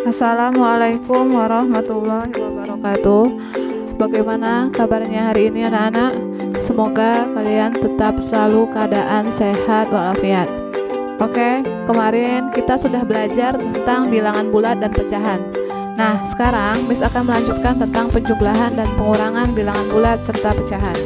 Assalamualaikum warahmatullahi wabarakatuh. Bagaimana kabarnya hari ini anak-anak? Semoga kalian tetap selalu keadaan sehat walafiat. Oke, kemarin kita sudah belajar tentang bilangan bulat dan pecahan. Nah, sekarang Miss akan melanjutkan tentang penjumlahan dan pengurangan bilangan bulat serta pecahan.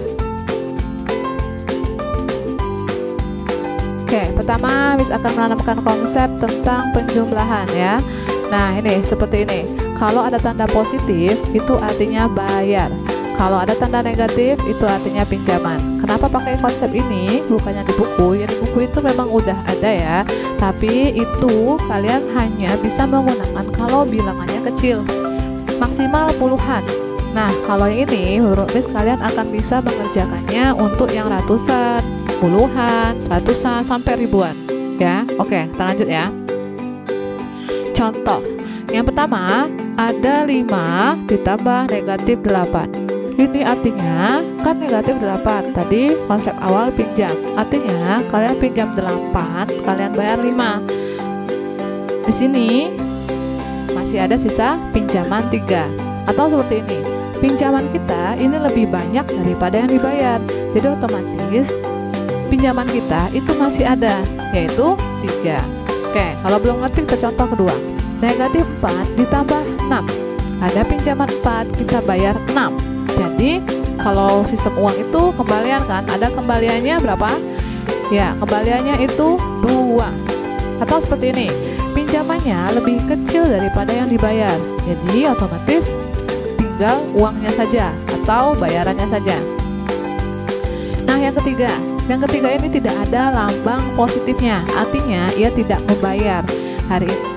Oke, pertama Miss akan menanamkan konsep tentang penjumlahan ya. Nah, ini seperti ini. Kalau ada tanda positif, itu artinya bayar. Kalau ada tanda negatif, itu artinya pinjaman. Kenapa pakai konsep ini? Bukannya di buku. Ya, di buku itu memang udah ada ya. Tapi itu kalian hanya bisa menggunakan kalau bilangannya kecil. Maksimal puluhan. Nah, kalau yang ini, menurut Miss kalian akan bisa mengerjakannya untuk yang ratusan, puluhan, ratusan, sampai ribuan. Ya, oke, kita lanjut ya. Contoh, yang pertama ada 5 ditambah negatif 8. Ini artinya kan negatif 8. Tadi konsep awal pinjam. Artinya kalian pinjam 8, kalian bayar 5. Di sini masih ada sisa pinjaman 3. Atau seperti ini. Pinjaman kita ini lebih banyak daripada yang dibayar. Jadi otomatis pinjaman kita itu masih ada, yaitu 3. Oke, kalau belum ngerti kita contoh kedua. Negatif 4 ditambah 6. Ada pinjaman 4, kita bayar 6. Jadi, kalau sistem uang itu kembalian kan, ada kembaliannya berapa? Ya, kembaliannya itu 2. Atau seperti ini, pinjamannya lebih kecil daripada yang dibayar. Jadi, otomatis tinggal uangnya saja atau bayarannya saja. Nah, yang ketiga ini tidak ada lambang positifnya, artinya ia tidak membayar.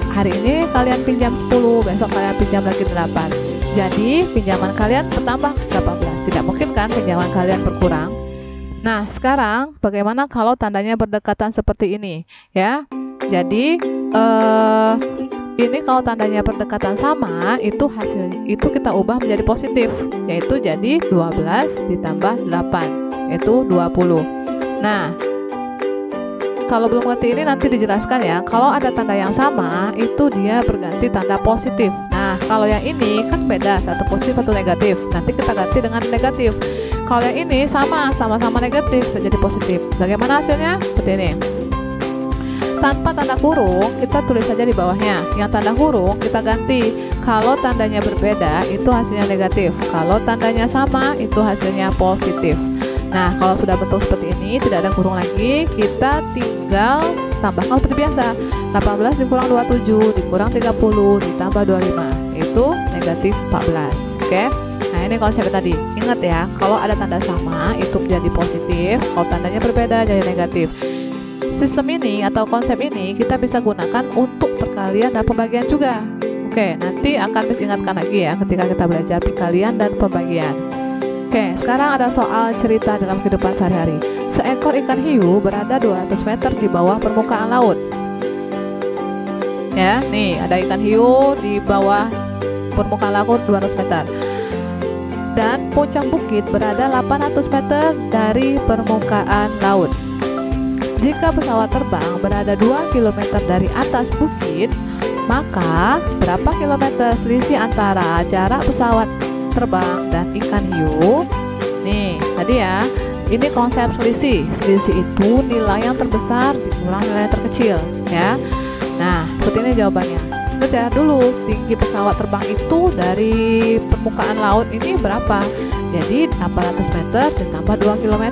Hari ini kalian pinjam 10, besok kalian pinjam lagi 8. Jadi pinjaman kalian bertambah 18. Tidak mungkin kan pinjaman kalian berkurang. Nah, sekarang bagaimana kalau tandanya berdekatan seperti ini ya? Jadi ini kalau tandanya berdekatan sama, itu hasilnya itu kita ubah menjadi positif, yaitu jadi 12 ditambah 8, yaitu 20. Nah, kalau belum ngerti ini nanti dijelaskan ya. Kalau ada tanda yang sama, itu dia berganti tanda positif. Nah, kalau yang ini kan beda, satu positif satu negatif. Nanti kita ganti dengan negatif. Kalau yang ini sama-sama negatif, jadi positif. Bagaimana hasilnya? Seperti ini. Tanpa tanda kurung, kita tulis saja di bawahnya. Yang tanda kurung kita ganti. Kalau tandanya berbeda, itu hasilnya negatif. Kalau tandanya sama, itu hasilnya positif. Nah, kalau sudah bentuk seperti ini, tidak ada kurung lagi, kita tinggal tambahkan seperti biasa. 18 dikurang 27, dikurang 30, ditambah 25. Itu negatif 14. Oke? Nah, ini konsepnya tadi. Ingat ya, kalau ada tanda sama, itu menjadi positif. Kalau tandanya berbeda, jadi negatif. Sistem ini atau konsep ini kita bisa gunakan untuk perkalian dan pembagian juga. Oke, nanti akan diingatkan lagi ya ketika kita belajar perkalian dan pembagian. Oke, sekarang ada soal cerita dalam kehidupan sehari-hari. Seekor ikan hiu berada 200 meter di bawah permukaan laut. Ya, nih ada ikan hiu di bawah permukaan laut 200 meter. Dan puncak bukit berada 800 meter dari permukaan laut. Jika pesawat terbang berada 2 km dari atas bukit, maka berapa kilometer selisih antara jarak pesawat terbang dan ikan hiu? Nih, tadi ya, ini konsep selisih. Selisih itu nilai yang terbesar dikurang nilai yang terkecil, ya. Nah, seperti ini jawabannya. Kita dulu tinggi pesawat terbang itu dari permukaan laut ini berapa? Jadi 800 meter ditambah 2 km.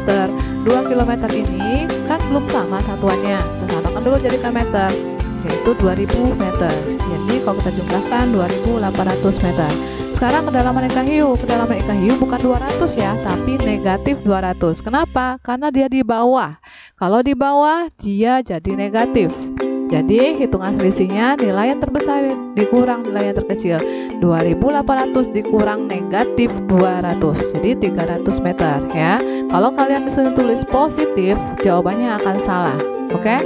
2 km ini kan belum sama satuannya. Kita samakan dulu jadikan meter, yaitu 2000 meter. Jadi kalau kita jumlahkan 2800 meter. Sekarang kedalaman ikan hiu. Kedalaman ikan hiu bukan 200 ya, tapi negatif 200. Kenapa? Karena dia di bawah. Kalau di bawah, dia jadi negatif. Jadi hitungan selisihnya nilai yang terbesar dikurang nilai yang terkecil. 2800 dikurang negatif 200. Jadi 300 meter ya. Kalau kalian disuruh tulis positif, jawabannya akan salah. Oke?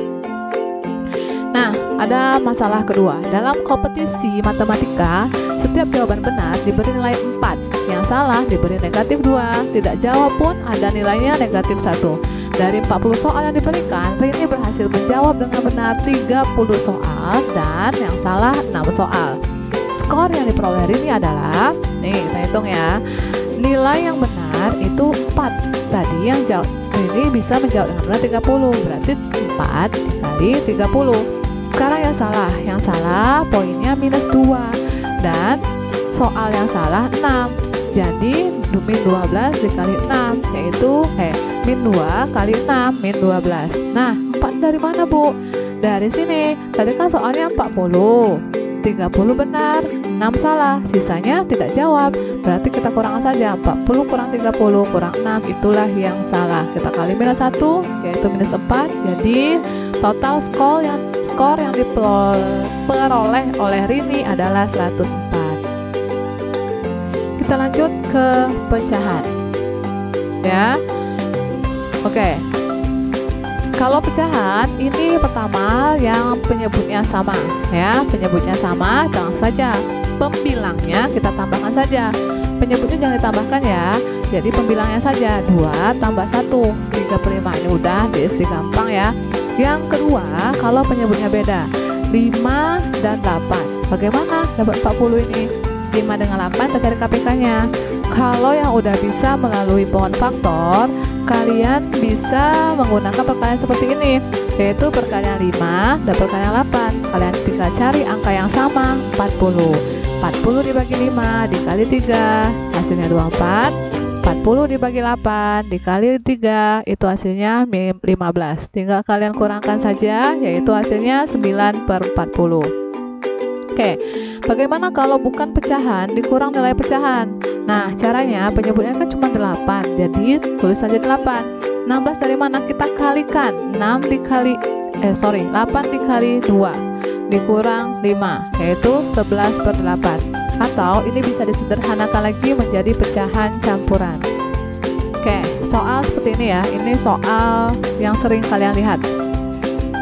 Nah, ada masalah kedua. Dalam kompetisi matematika, setiap jawaban benar diberi nilai 4. Yang salah diberi negatif 2. Tidak jawab pun ada nilainya negatif 1. Dari 40 soal yang diberikan, Rini berhasil menjawab dengan benar 30 soal dan yang salah 6 soal. skor yang diperoleh Rini adalah, nih kita hitung ya, nilai yang benar itu 4. Tadi yang jawab Rini bisa menjawab dengan benar 30, berarti 4 dikali 30. Sekarang yang salah poinnya minus 2, dan soal yang salah 6. Jadi min 12 dikali 6 yaitu min 2 kali 6 min 12. Nah, 4 dari mana, Bu? Dari sini. Tadi kan soalnya 40. 30 benar, 6 salah, sisanya tidak jawab. Berarti kita kurangkan saja, 40 kurang 30 kurang 6, itulah yang salah. Kita kali minus 1 yaitu minus 4. Jadi total skor yang diperoleh oleh Rini adalah 104. Kita lanjut ke pecahan ya. Oke, kalau pecahan ini pertama yang penyebutnya sama ya, penyebutnya sama, langsung saja pembilangnya kita tambahkan saja, penyebutnya jangan ditambahkan ya. Jadi pembilangnya saja 2 tambah 1 35. Ini udah DSD gampang ya. Yang kedua, kalau penyebutnya beda 5 dan 8, bagaimana dapat 40 ini? 5 dengan 8 kita cari KPK-nya. Kalau yang udah bisa melalui pohon faktor, kalian bisa menggunakan perkalian seperti ini, yaitu perkalian 5 dan perkalian 8. Kalian tinggal cari angka yang sama, 40. 40 dibagi 5 dikali 3, hasilnya 24. 40 dibagi 8 dikali 3, itu hasilnya 15. Tinggal kalian kurangkan saja, yaitu hasilnya 9/40. Oke, bagaimana kalau bukan pecahan dikurang nilai pecahan? Nah, caranya penyebutnya kan cuma 8, jadi tulis saja 8. 16 dari mana? Kita kalikan 8 dikali 2 dikurang 5, yaitu 11/8. Atau ini bisa disederhanakan lagi menjadi pecahan campuran. Oke, soal seperti ini ya. Ini soal yang sering kalian lihat.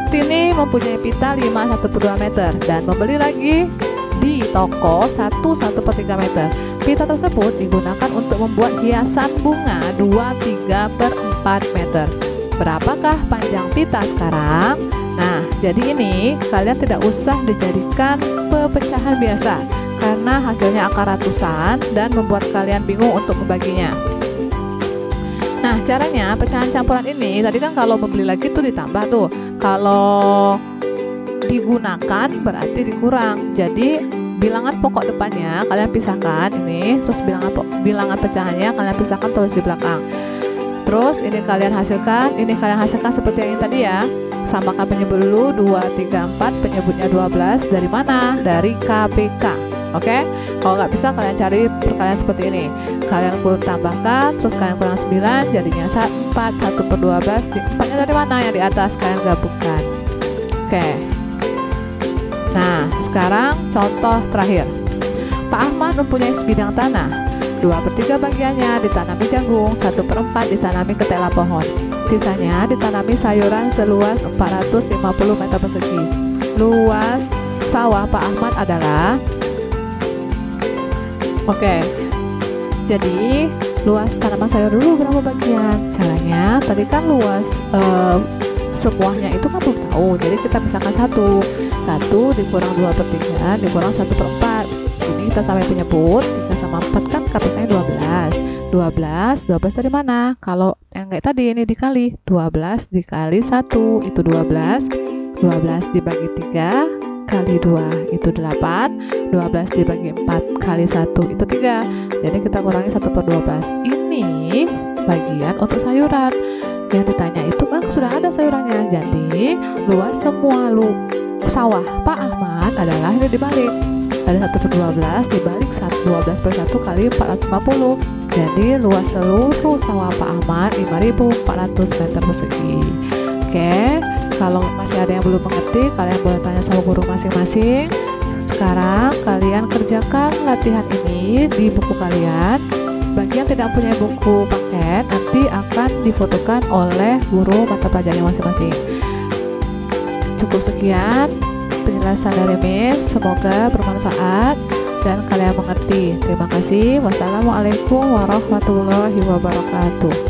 Ini mempunyai pita 5/1/2 meter dan membeli lagi di toko 1/1/3 meter. Pita tersebut digunakan untuk membuat hiasan bunga 2/3/4 meter. Berapakah panjang pita sekarang? Nah, jadi ini kalian tidak usah dijadikan pecahan biasa, karena hasilnya angka ratusan dan membuat kalian bingung untuk membaginya. Nah, caranya pecahan campuran ini tadi kan kalau membeli lagi tuh ditambah tuh, kalau digunakan berarti dikurang. Jadi bilangan pokok depannya kalian pisahkan ini, terus bilangan pecahannya kalian pisahkan tulis di belakang. Terus ini kalian hasilkan seperti yang ini tadi ya. Samakan penyebut dulu 2, 3, 4, penyebutnya 12 dari mana? Dari KPK. Oke, kalau nggak bisa kalian cari perkalian seperti ini. Kalian tambahkan, terus kalian kurang 9, jadinya 4, 1/12. 4-nya dari mana? Yang di atas, kalian gabungkan. Oke. Nah, sekarang contoh terakhir. Pak Ahmad mempunyai sebidang tanah. 2/3 bagiannya ditanami jagung, 1/4 ditanami ketela pohon. Sisanya ditanami sayuran seluas 450 meter persegi. Luas sawah Pak Ahmad adalah, oke, jadi luas tanaman sayur dulu berapa bagian? Caranya tadi kan luas semuanya itu kan belum tahu, jadi kita pisahkan 1 dikurang 2/3 dikurang 1/4. Ini kita sampai penyebut 3 sama 4 kan KPK-nya 12 dari mana? Kalau yang kayak tadi ini dikali 12 dikali 1 itu 12 dibagi 3 kali 2 itu 8, 12 dibagi 4 kali 1 itu 3. Jadi kita kurangi 1/12. Ini bagian untuk sayuran. Yang ditanya itu kan sudah ada sayurannya. Jadi luas semua sawah Pak Ahmad adalah ini dibalik. Dari 1/12 dibalik 12/1 kali 450. Jadi luas seluruh sawah Pak Ahmad 5.400 meter persegi. Oke, kalau masih ada yang belum mengerti, kalian boleh tanya sama guru masing-masing. Sekarang kalian kerjakan latihan ini di buku kalian. Bagi yang tidak punya buku paket, nanti akan difotokan oleh guru mata pelajarannya masing-masing. Cukup sekian penjelasan dari Miss, semoga bermanfaat dan kalian mengerti. Terima kasih. Wassalamualaikum warahmatullahi wabarakatuh.